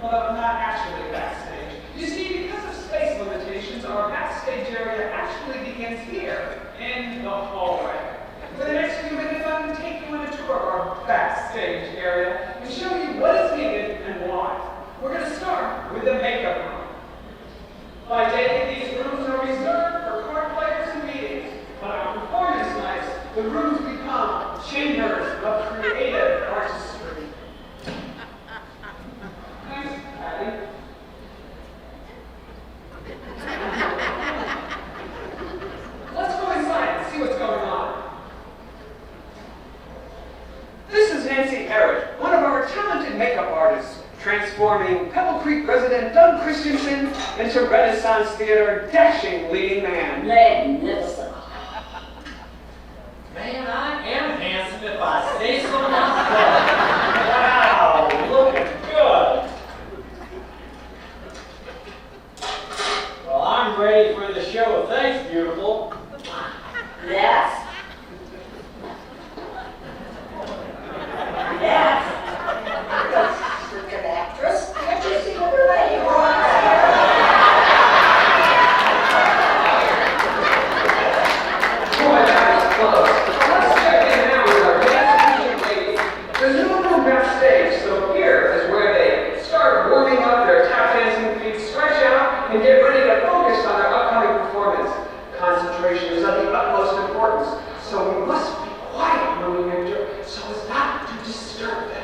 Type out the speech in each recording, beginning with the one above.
although not actually backstage. You see, because of space limitations, our backstage area actually begins here, in the hallway. For the next few minutes, I'm going to take you on a tour of our backstage area and show you what is needed and why. We're going to start with the makeup room. By day, these rooms are reserved for card players and meetings, but on performance nights, the rooms become chambers of creative artistry. Thanks, Patty. Let's go inside and see what's going on. This is Nancy Eric, one of our talented makeup artists, transforming PebbleCreek resident Doug Christensen into Renaissance theater dashing leading man. Magnificent. Man, I am handsome if I say so myself. Wow, looking good. Well, I'm ready for the show. Thanks, beautiful. Yes. Yes. You're a good actress. Can't you see what the lady wants? Boy, that was close. Let's check in now with our guest featured lady. There's no room backstage, so here is where they start warming up their tap dancing feet, stretch out, and get ready to focus on their upcoming performance. Concentration is of the utmost importance, so we must be quiet when we enter, so as not to disturb them.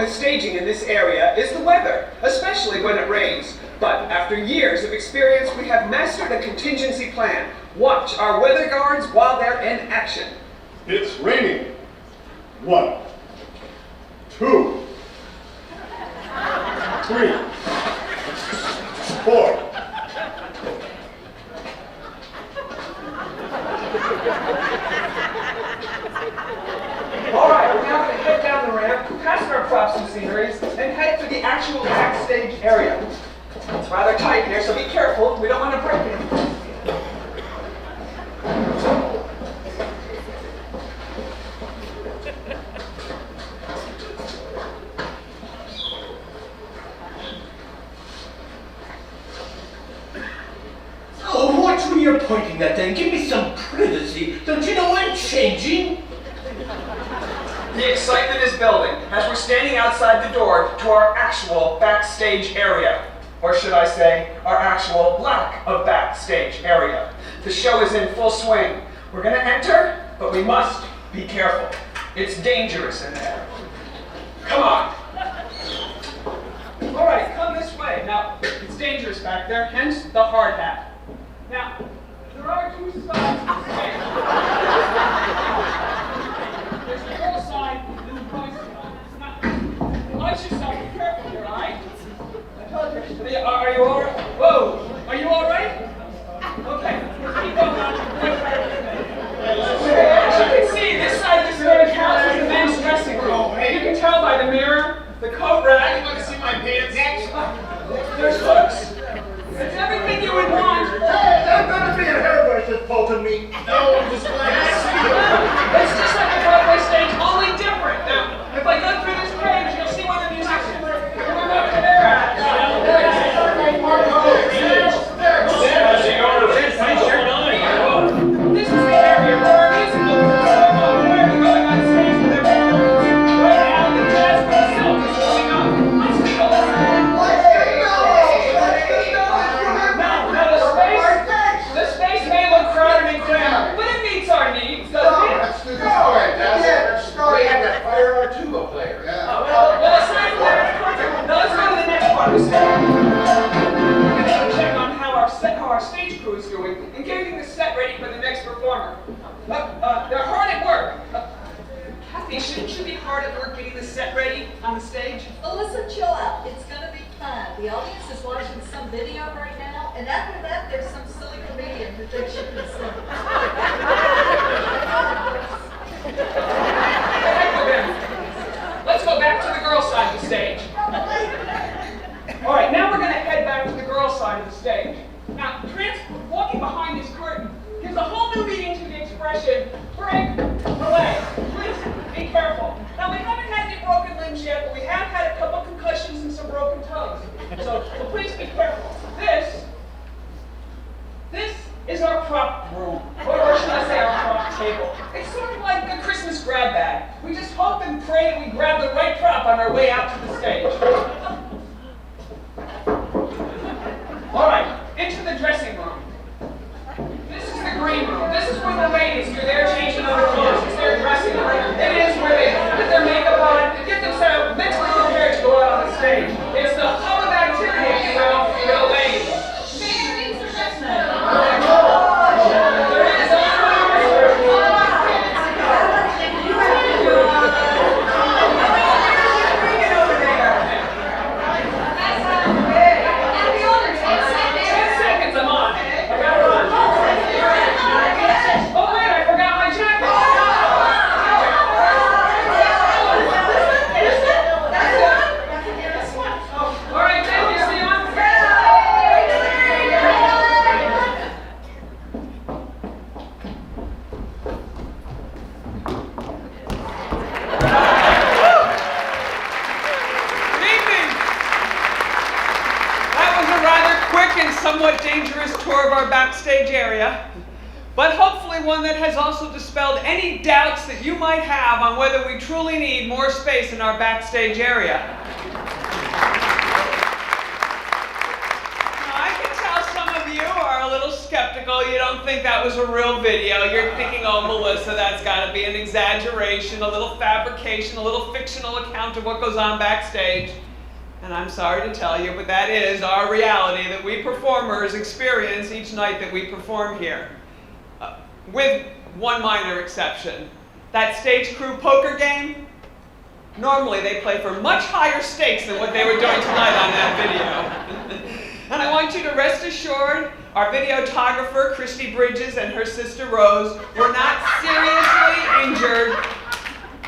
Staging in this area is the weather, especially when it rains. But after years of experience, we have mastered a contingency plan. Watch our weather guards while they're in action. It's raining. 1, 2, 3, 4. All right, we're now going to head down the ramp, past our props and sceneries, and head to the actual backstage area. It's rather tight here, so be careful. We don't want to break it. Oh, watch when you're pointing that thing. Give me some privacy. Don't you know I'm changing? The excitement is building as we're standing outside the door to our actual backstage area. Or should I say, our actual lack of backstage area. The show is in full swing. We're going to enter, but we must be careful. It's dangerous in there. Come on. All right, come this way. Now, it's dangerous back there, hence the hard hat. Now, there are two sides to the stage. There's the girl side and the boy side. Now, watch yourself, be careful here, all right? I told you. Are you all right? Whoa! Are you all right? Okay, keep going on. As you can see, this side is very casual, the men's dressing room. You can tell by the mirror Kathy, shouldn't you be hard at work getting the set ready on the stage? Melissa, chill out. It's gonna be fun. The audience is watching some video right now, and after that, there's some silly comedian who thinks you can sing. Let's go back to the girls' side of the stage. All right, now we're going to head back to the girls' side of the stage. Now, walking behind this curtain gives a whole new meaning to the expression, break the leg. Please, be careful. Now, we haven't had any broken limbs yet, but we have had a couple concussions and some broken toes. So please be careful. This is our prop room, or should I say our prop table. It's sort of like a Christmas grab bag. We just hope and pray that we grab the right prop on our way out to the stage. All right, into the dressing room. This is the green room. This is where the ladies do their changing of their clothes. It's their dressing room. It is where they put their makeup on and get themselves mentally prepared to go out on the stage. It's the hub of activity, if you will, for the ladies. Somewhat dangerous tour of our backstage area, but hopefully one that has also dispelled any doubts that you might have on whether we truly need more space in our backstage area. Now, I can tell some of you are a little skeptical. You don't think that was a real video. You're thinking, oh, Melissa, that's got to be an exaggeration, a little fabrication, a little fictional account of what goes on backstage. And I'm sorry to tell you, but that is our reality that we performers experience each night that we perform here. With one minor exception. That stage crew poker game, normally they play for much higher stakes than what they were doing tonight on that video. And I want you to rest assured, our videographer, Christy Bridges, and her sister Rose were not seriously injured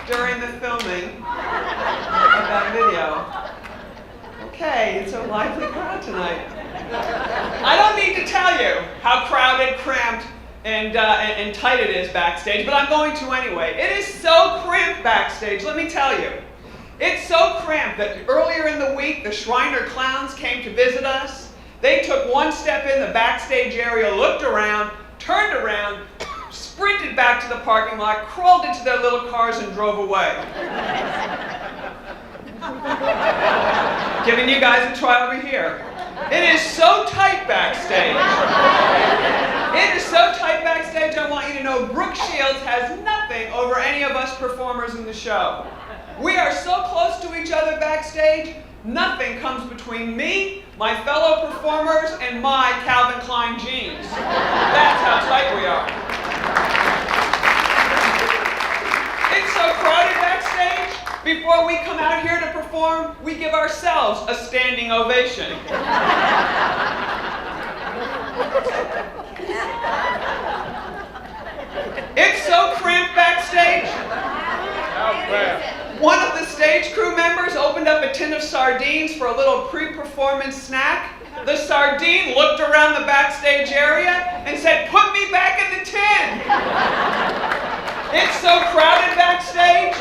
during the filming of that video. Okay, it's a lively crowd tonight. I don't need to tell you how crowded, cramped, and tight it is backstage, but I'm going to anyway. It is so cramped backstage, let me tell you. It's so cramped that earlier in the week, the Shriner Clowns came to visit us. They took one step in the backstage area, looked around, turned around, sprinted back to the parking lot, crawled into their little cars, and drove away. Giving you guys a try over here. It is so tight backstage. It is so tight backstage, I want you to know Brooke Shields has nothing over any of us performers in the show. We are so close to each other backstage, nothing comes between me, my fellow performers, and my Calvin Klein jeans. That's how tight we are. It's so crowded backstage. Before we come out here to perform, we give ourselves a standing ovation. It's so cramped backstage. One of the stage crew members opened up a tin of sardines for a little pre-performance snack. The sardine looked around the backstage area and said, "Put me back in the tin." It's so crowded backstage.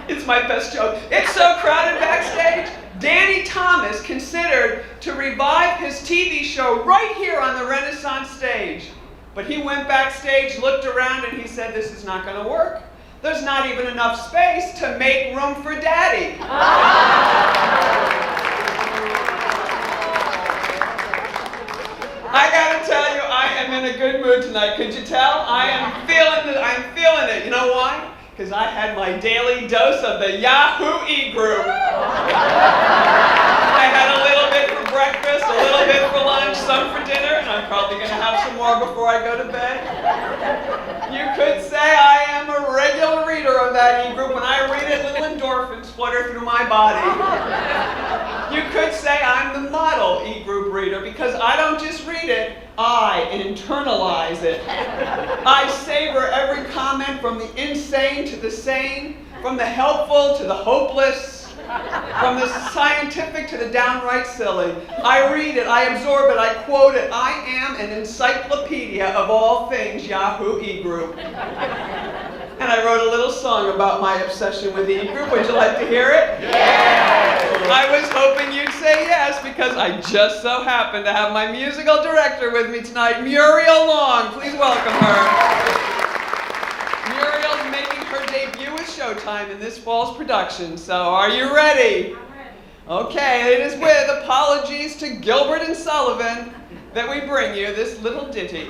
It's my best joke. It's so crowded backstage. Danny Thomas considered to revive his TV show right here on the Renaissance stage. But he went backstage, looked around, and he said, "This is not going to work. There's not even enough space to make room for Daddy." I gotta tell you, I am in a good mood tonight. Could you tell? I'm feeling it. You know why? Because I had my daily dose of the Yahoo E-Group. I had a little bit for breakfast, a little bit for lunch, some for dinner, and I'm probably going to have some more before I go to bed. You could say I am a body. You could say I'm the model e-group reader because I don't just read it, I internalize it. I savor every comment from the insane to the sane, from the helpful to the hopeless, from the scientific to the downright silly. I read it, I absorb it, I quote it. I am an encyclopedia of all things Yahoo e-group. And I wrote a little song about my obsession with e-group. Would you like to hear it? Yes! I was hoping you'd say yes because I just so happen to have my musical director with me tonight, Muriel Long. Please welcome her. Muriel's making her debut with Showtime in this fall's production, so are you ready? I'm ready. Okay, it is with apologies to Gilbert and Sullivan that we bring you this little ditty.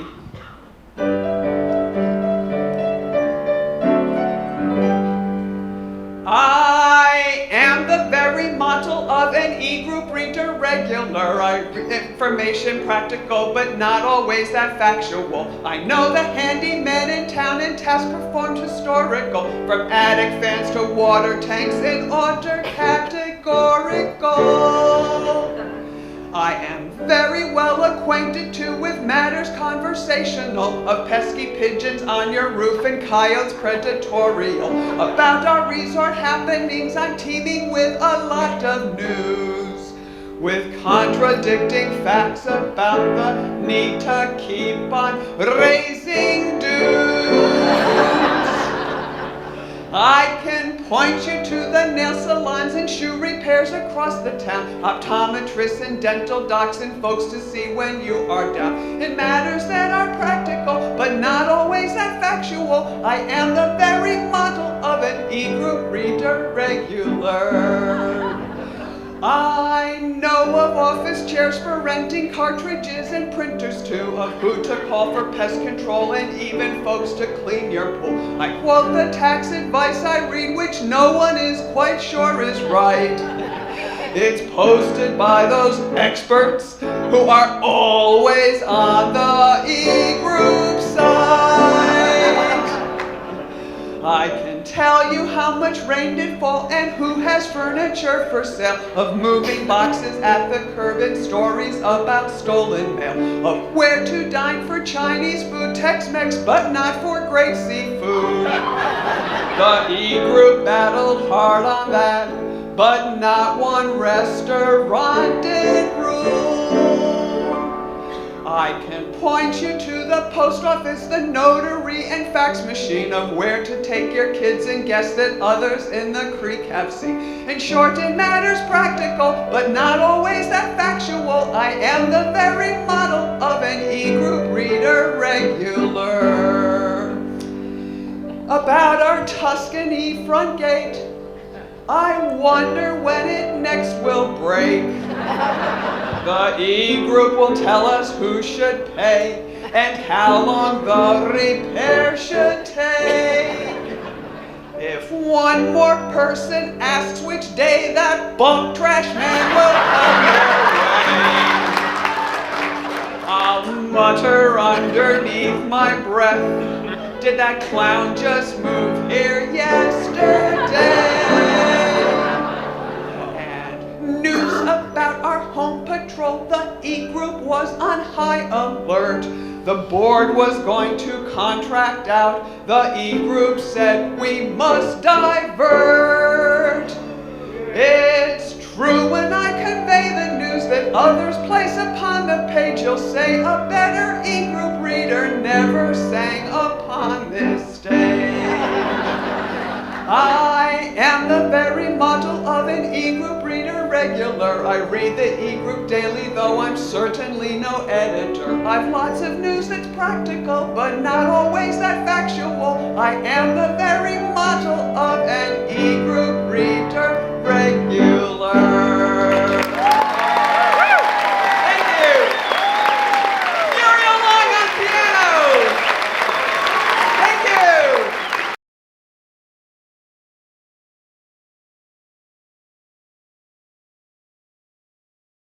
I am the very model of an e-group reader regular. I read information practical, but not always that factual. I know the handyman in town and task performed historical, from attic fans to water tanks in order categorical. I am very well acquainted too with matters conversational, of pesky pigeons on your roof and coyotes predatorial. About our resort happenings I'm teeming with a lot of news, with contradicting facts about the need to keep on raising dues. I can point you to the nail salons and shoe repairs across the town, optometrists and dental docs and folks to see when you are down. In matters that are practical, but not always that factual, I am the very model of an e-group reader regular. I know of office chairs for renting, cartridges and printers too, of who to call for pest control and even folks to clean your pool. I quote the tax advice I read, which no one is quite sure is right. It's posted by those experts who are always on the e-group site. I can tell you how much rain did fall and who has furniture for sale, of moving boxes at the curb and stories about stolen mail, of where to dine for Chinese food, Tex-Mex, but not for great seafood. The e-group battled hard on that, but not one restaurant did rule. I can point you to the post office, the notary, and fax machine, of where to take your kids and guests that others in the creek have seen. In short, in matters practical, but not always that factual, I am the very model of an e-group reader regular. About our Tuscany front gate, I wonder when it next will break. The e-group will tell us who should pay and how long the repair should take. If one more person asks which day that bunk trash man will come your way, I'll mutter underneath my breath, did that clown just move here yesterday? News about our home patrol, the e-group was on high alert. The board was going to contract out. The e-group said we must divert. It's true when I convey the news that others place upon the page. You'll say a better e-group reader never sang upon this stage. I am the very model of an e-group reader regular. I read the e-group daily, though I'm certainly no editor. I've lots of news that's practical, but not always that factual. I am the very